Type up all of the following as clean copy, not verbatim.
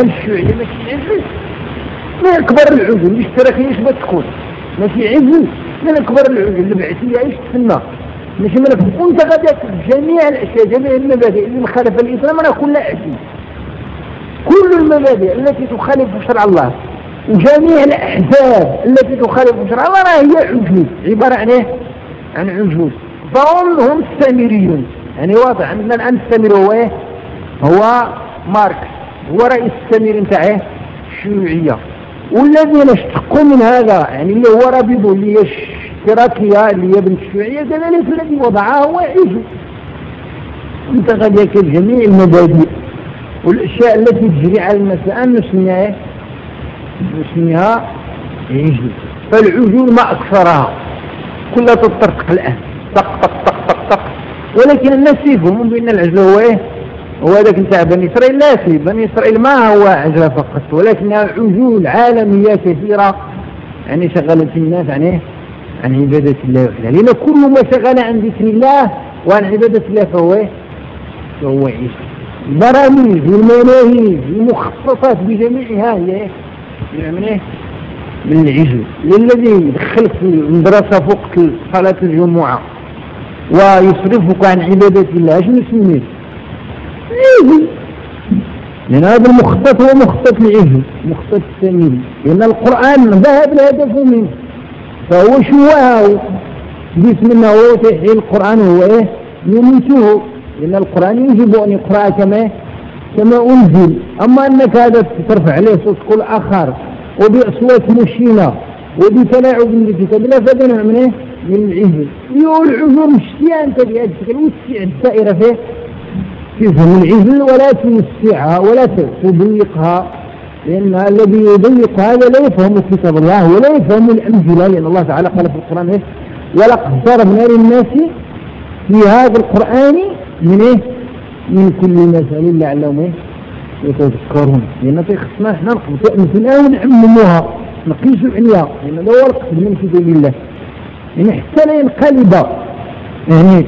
الشيوعية ماشي عزل، من أكبر العزل الاشتراكية اش بتكون ماشي عزل، من أكبر العزل البعثية ايش تسمى ماشي من وانت غادي جميع الأشياء جميع المبادئ اللي مخالفة الإسلام أنا كلها عزل، كل المبادئ التي تخالف شرع الله وجميع الأحزاب التي تخالف شرع الله هي عجول، عبارة عن ايه؟ عن عجول. فهم السامريون، يعني واضح عندنا الآن السامري هو ايه؟ هو ماركس، هو رئيس السامري نتاع الشيوعية، والذين اشتقوا من هذا يعني اللي هو رابطه اللي هي الاشتراكية اللي هي بنت الشيوعية كذلك الذي وضعها هو عجل. انت قد يكون جميع المبادئ والاشياء التي تجري على الناس الآن نسميها عجل. فالعجول ما أكثرها كلها تطرق الآن طق طق طق طق طق، ولكن الناس يفهمون بأن العجل هو ايه؟ هو هذاك نتاع بني إسرائيل. لا شيء، بني إسرائيل ما هو عجلة فقط ولكنها عجول عالمية كثيرة يعني شغلت الناس عن ايه؟ عن عبادة الله وحده، لأن كل ما شغل عن ذكر الله وعن عبادة الله فهو ايه؟ فهو عجل. البرامج والمناهج والمخططات بجميعها هي ايه؟ من ايه؟ من العجل. الذي يدخلك في المدرسة فوق صلاة الجمعة ويصرفك عن عبادة الله شنو نسميه؟ عجل. لأن هذا المخطط هو مخطط العجل، مخطط السامري، لأن القرآن ذهب الهدف منه فهو شواه باسم أنه تحيي القرآن هو ايه؟ يميته، لأن القرآن يجب أن يقرأ كما أنزل. أما أنك هذا ترفع عليه صوت كل آخر وبأصوات مشينة وبتلاعب بالكتاب لا فدنا من ايه؟ من العجل. يقول العجل مشتيا أنت بهذا الشكل وتسع الدائرة فيه تفهم العجل ولا توسعها ولا تضيقها، لأن الذي يضيق هذا لا يفهم كتاب الله ولا يفهم الأمثلة، لأن الله تعالى قال في القرآن ايه؟ ولقد ضربنا للناس في هذا القرآن من ايه؟ من كل مثل لعلهم ايه؟ يتذكرون. لأن خصنا احنا نقبطوا أمثلة ونعمموها نقيسوا عليها، لأن هذا هو القصد من كتاب الله، يعني حتى لا ينقلب يعني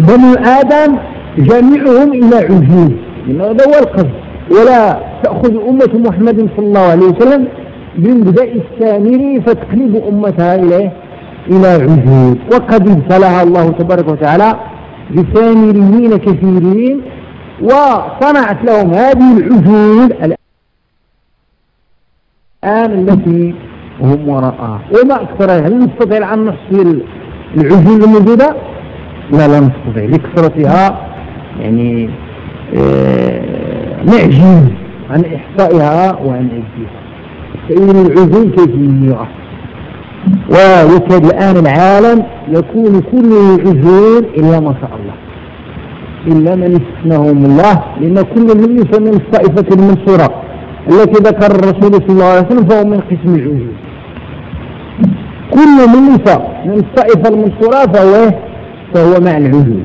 بنو آدم جميعهم إلى عجول، لأن هذا هو القصد. ولا تأخذ أمة محمد صلى الله عليه وسلم بمبدأ السامري فتقلب أمتها إلى عجول. وقد ابتلاها الله تبارك وتعالى بسامريين كثيرين وصنعت لهم هذه العجول الآن التي هم وراءها. وما أكثرها، هل نستطيع أن نحصي العجول الموجودة؟ لا نستطيع لكثرتها، يعني نعجز عن إحصائها وعن عجزها. فإن العجول كثيرة ويكاد الآن العالم يكون كله عجول إلا ما شاء الله، إلا من استثناهم الله، لأن كل من ليس من الطائفة المنصورة التي ذكر الرسول صلى الله عليه وسلم فهو من قسم العجول. كل من ليس من الطائفة المنصورة فهو مع العجول.